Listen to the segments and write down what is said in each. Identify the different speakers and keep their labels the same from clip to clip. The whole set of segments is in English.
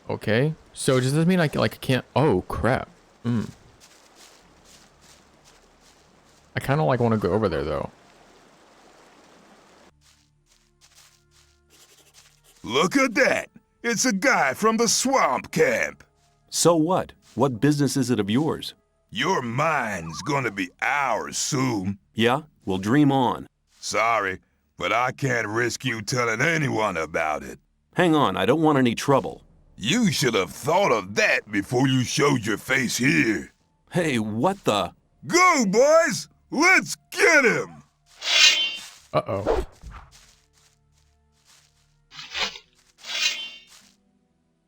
Speaker 1: Okay. So does this mean I can't? Oh crap. I kind of want to go over there though.
Speaker 2: Look at that! It's a guy from the swamp camp.
Speaker 3: So what? What business is it of yours?
Speaker 2: Your mine's gonna be ours soon.
Speaker 3: Yeah? Well, dream on.
Speaker 2: Sorry, but I can't risk you telling anyone about it.
Speaker 3: Hang on, I don't want any trouble.
Speaker 2: You should have thought of that before you showed your face here.
Speaker 3: Hey, what the?
Speaker 2: Go, boys! Let's get him!
Speaker 1: Uh-oh.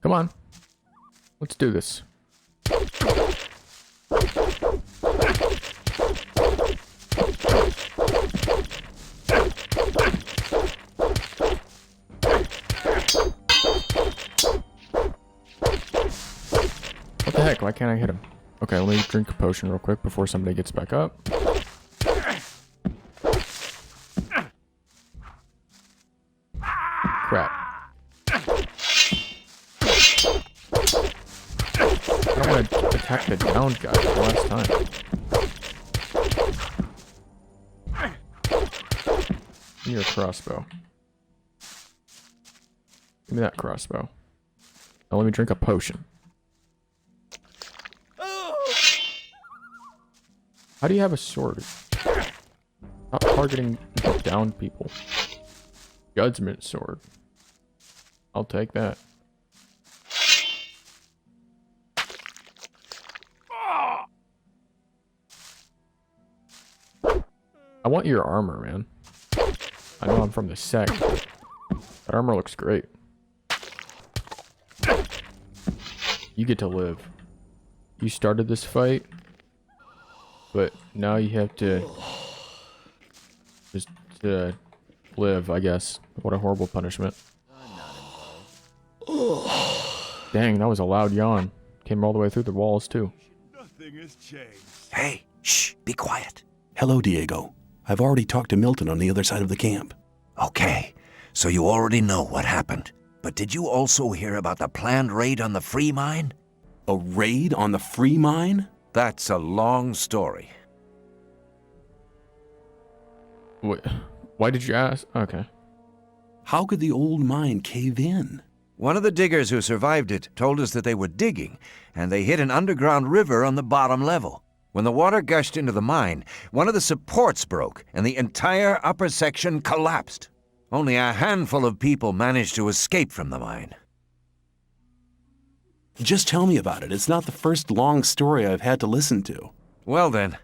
Speaker 1: Come on. Let's do this. What the heck? Why can't I hit him? Okay, let me drink a potion real quick before somebody gets back up. Crap. I don't want to attack the downed guy the last time. Give me your crossbow. Give me that crossbow. Now let me drink a potion. How do you have a sword? Stop targeting the downed people. Judgment sword. I'll take that. I want your armor, man. I know I'm from the sect, but that armor looks great. You get to live. You started this fight, but now you have to just live, I guess. What a horrible punishment. Dang, that was a loud yawn. Came all the way through the walls, too.
Speaker 2: Nothing has changed.
Speaker 4: Hey, shh, be quiet.
Speaker 3: Hello, Diego. I've already talked to Milton on the other side of the camp.
Speaker 4: Okay, so you already know what happened. But did you also hear about the planned raid on the free mine?
Speaker 3: A raid on the free mine?
Speaker 4: That's a long story.
Speaker 1: Wait, why did you ask? Okay.
Speaker 3: How could the old mine cave in?
Speaker 4: One of the diggers who survived it told us that they were digging, and they hit an underground river on the bottom level. When the water gushed into the mine, one of the supports broke, and the entire upper section collapsed. Only a handful of people managed to escape from the mine.
Speaker 3: Just tell me about it. It's not the first long story I've had to listen to.
Speaker 4: Well then,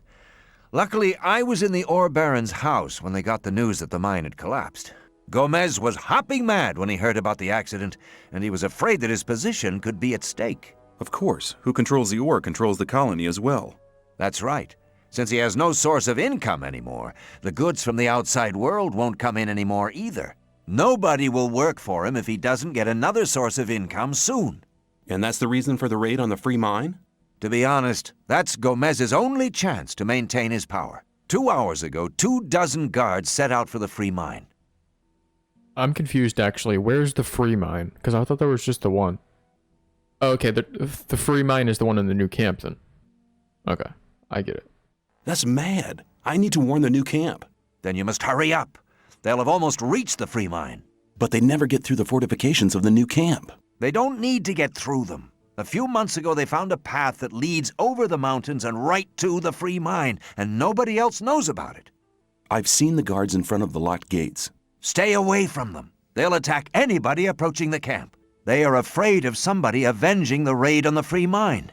Speaker 4: luckily I was in the ore baron's house when they got the news that the mine had collapsed. Gomez was hopping mad when he heard about the accident, and he was afraid that his position could be at stake.
Speaker 5: Of course. Who controls the ore controls the colony as well.
Speaker 4: That's right. Since he has no source of income anymore, the goods from the outside world won't come in anymore either. Nobody will work for him if he doesn't get another source of income soon.
Speaker 3: And that's the reason for the raid on the free mine?
Speaker 4: To be honest, that's Gomez's only chance to maintain his power. 2 hours ago, 24 guards set out for the free mine.
Speaker 1: I'm confused, actually. Where's the free mine? Because I thought there was just the one. Oh, okay, the free mine is the one in the new camp, then. Okay, I get it.
Speaker 3: That's mad. I need to warn the new camp.
Speaker 4: Then you must hurry up. They'll have almost reached the free mine.
Speaker 3: But they never get through the fortifications of the new camp.
Speaker 4: They don't need to get through them. A few months ago, they found a path that leads over the mountains and right to the free mine, and nobody else knows about it.
Speaker 3: I've seen the guards in front of the locked gates.
Speaker 4: Stay away from them. They'll attack anybody approaching the camp. They are afraid of somebody avenging the raid on the free mine.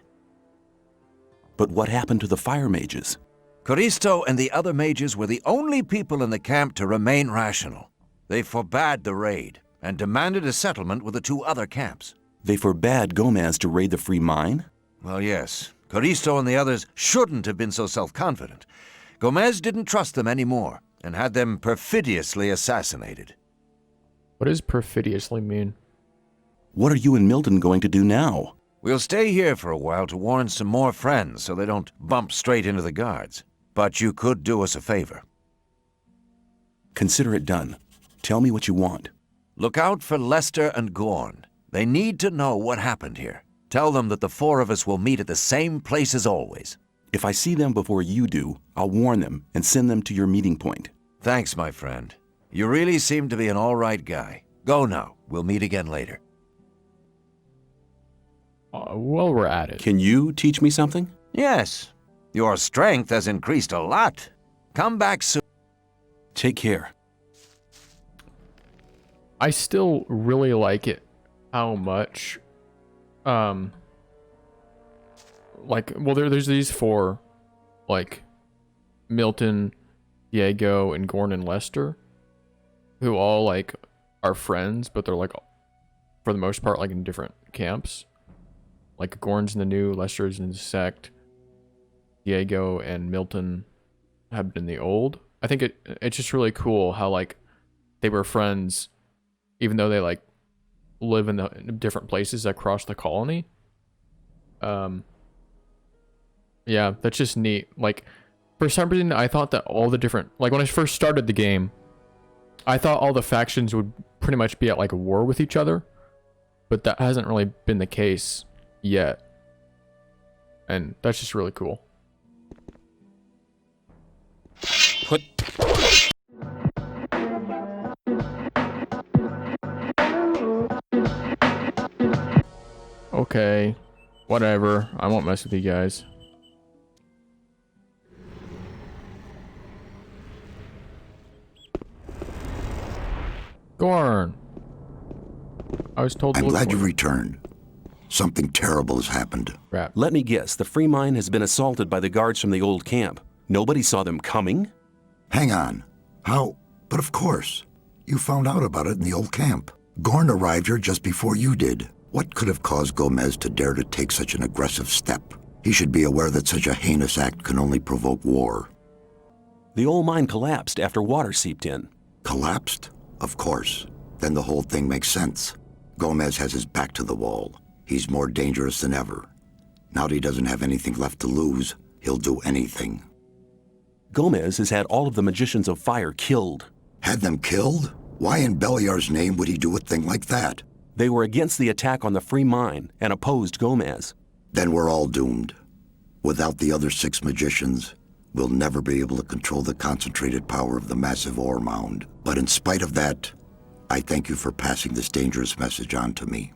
Speaker 3: But what happened to the fire mages?
Speaker 4: Coristo and the other mages were the only people in the camp to remain rational. They forbade the raid and demanded a settlement with the 2 other camps.
Speaker 3: They forbade Gomez to raid the free mine?
Speaker 4: Well, yes. Coristo and the others shouldn't have been so self-confident. Gomez didn't trust them anymore and had them perfidiously assassinated.
Speaker 1: What does perfidiously mean?
Speaker 3: What are you and Milton going to do now?
Speaker 4: We'll stay here for a while to warn some more friends so they don't bump straight into the guards. But you could do us a favor.
Speaker 3: Consider it done. Tell me what you want.
Speaker 4: Look out for Lester and Gorn. They need to know what happened here. Tell them that the four of us will meet at the same place as always.
Speaker 3: If I see them before you do, I'll warn them and send them to your meeting point.
Speaker 4: Thanks, my friend. You really seem to be an all right guy. Go now. We'll meet again later.
Speaker 1: While we're at it.
Speaker 3: Can you teach me something?
Speaker 4: Yes. Your strength has increased a lot. Come back soon.
Speaker 3: Take care.
Speaker 1: I still really like it how much, like, well, there's these four, like, Milton, Diego, and Gorn and Lester, who all, like, are friends, but they're, like, for the most part, like, in different camps. Like, Gorn's in the new, Lester's in the sect, Diego and Milton have been in the old. I think it's just really cool how, like, they were friends, even though they, like, live in the different places across the colony. Yeah, that's just neat. Like, for some reason, I thought that all the different, like, when I first started the game, I thought all the factions would pretty much be at, like, a war with each other, but that hasn't really been the case yet. And that's just really cool.
Speaker 3: Put...
Speaker 1: Okay, whatever. I won't mess with you guys. Gorn! I was told to
Speaker 6: I'm
Speaker 1: look
Speaker 6: glad
Speaker 1: for
Speaker 6: you returned. Something terrible has happened.
Speaker 1: Crap.
Speaker 3: Let me guess, the free mine has been assaulted by the guards from the old camp. Nobody saw them coming?
Speaker 6: Hang on. How? But of course. You found out about it in the old camp. Gorn arrived here just before you did. What could have caused Gomez to dare to take such an aggressive step? He should be aware that such a heinous act can only provoke war.
Speaker 3: The old mine collapsed after water seeped in.
Speaker 6: Collapsed? Of course. Then the whole thing makes sense. Gomez has his back to the wall. He's more dangerous than ever. Now that he doesn't have anything left to lose, he'll do anything.
Speaker 3: Gomez has had all of the Magicians of Fire killed.
Speaker 6: Had them killed? Why in Beliar's name would he do a thing like that?
Speaker 3: They were against the attack on the free mine and opposed Gomez.
Speaker 6: Then we're all doomed. Without the other 6 magicians, we'll never be able to control the concentrated power of the massive ore mound. But in spite of that, I thank you for passing this dangerous message on to me.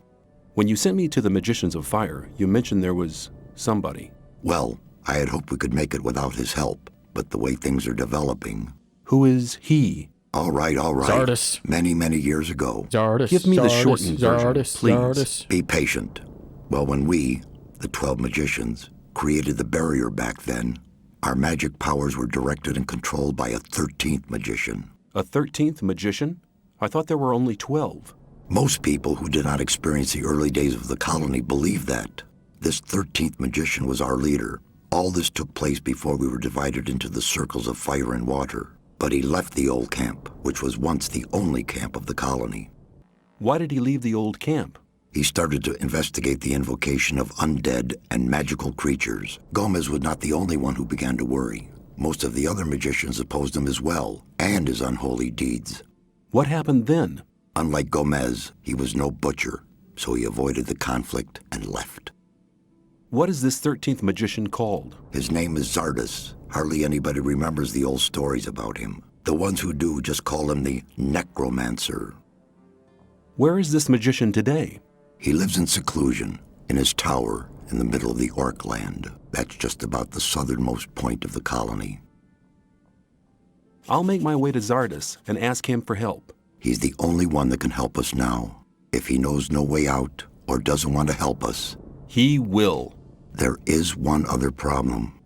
Speaker 3: When you sent me to the Magicians of Fire, you mentioned there was somebody.
Speaker 6: Well, I had hoped we could make it without his help, but the way things are developing...
Speaker 3: Who is he?
Speaker 6: All right.
Speaker 1: Zardus.
Speaker 6: Many, many years ago.
Speaker 1: Zardus.
Speaker 3: Give me the
Speaker 1: Zardus,
Speaker 3: shortened version,
Speaker 1: Zardus,
Speaker 3: please.
Speaker 1: Zardus.
Speaker 6: Be patient. Well, when we, the 12 magicians, created the barrier back then, our magic powers were directed and controlled by a 13th magician.
Speaker 3: A 13th magician? I thought there were only 12.
Speaker 6: Most people who did not experience the early days of the colony believe that. This 13th magician was our leader. All this took place before we were divided into the circles of fire and water. But he left the old camp, which was once the only camp of the colony.
Speaker 3: Why did he leave the old camp?
Speaker 6: He started to investigate the invocation of undead and magical creatures. Gomez was not the only one who began to worry. Most of the other magicians opposed him as well, and his unholy deeds.
Speaker 3: What happened then?
Speaker 6: Unlike Gomez, he was no butcher, so he avoided the conflict and left.
Speaker 3: What is this 13th magician called?
Speaker 6: His name is Zardus. Hardly anybody remembers the old stories about him. The ones who do just call him the Necromancer.
Speaker 3: Where is this magician today?
Speaker 6: He lives in seclusion, in his tower in the middle of the Orc land. That's just about the southernmost point of the colony.
Speaker 3: I'll make my way to Zardus and ask him for help.
Speaker 6: He's the only one that can help us now. If he knows no way out or doesn't want to help us,
Speaker 3: He will.
Speaker 6: there is one other problem.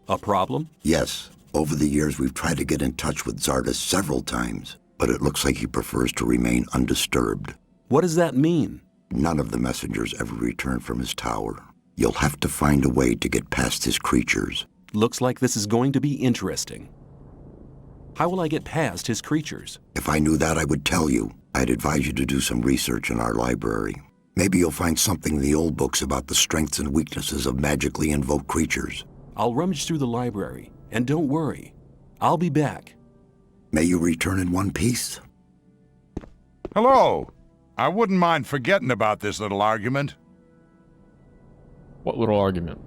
Speaker 3: A problem?
Speaker 6: Yes, over the years we've tried to get in touch with Zardus several times, but it looks like he prefers to remain undisturbed.
Speaker 3: What does that mean?
Speaker 6: None of the messengers ever return from his tower. You'll have to find a way to get past his creatures.
Speaker 3: Looks like this is going to be interesting. How will I get past his creatures?
Speaker 6: If I knew that, I would tell you. I'd advise you to do some research in our library. Maybe you'll find something in the old books about the strengths and weaknesses of magically invoked creatures.
Speaker 3: I'll rummage through the library, and don't worry, I'll be back.
Speaker 6: May you return in one piece.
Speaker 7: Hello.
Speaker 2: I wouldn't mind forgetting about this little argument.
Speaker 1: What little argument?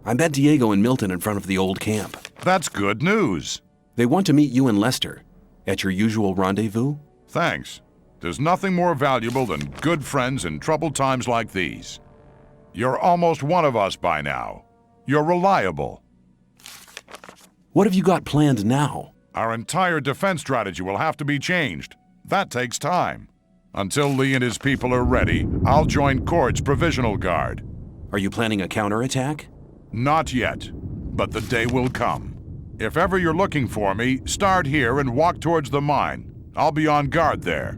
Speaker 3: I met Diego and Milton in front of the old camp.
Speaker 2: That's good news.
Speaker 3: They want to meet you and Lester at your usual rendezvous.
Speaker 2: Thanks. There's nothing more valuable than good friends in troubled times like these. You're almost one of us by now. You're reliable.
Speaker 3: What have you got planned now?
Speaker 2: Our entire defense strategy will have to be changed. That takes time. Until Lee and his people are ready, I'll join Cord's Provisional Guard.
Speaker 3: Are you planning a counterattack?
Speaker 2: Not yet, but the day will come. If ever you're looking for me, start here and walk towards the mine. I'll be on guard there.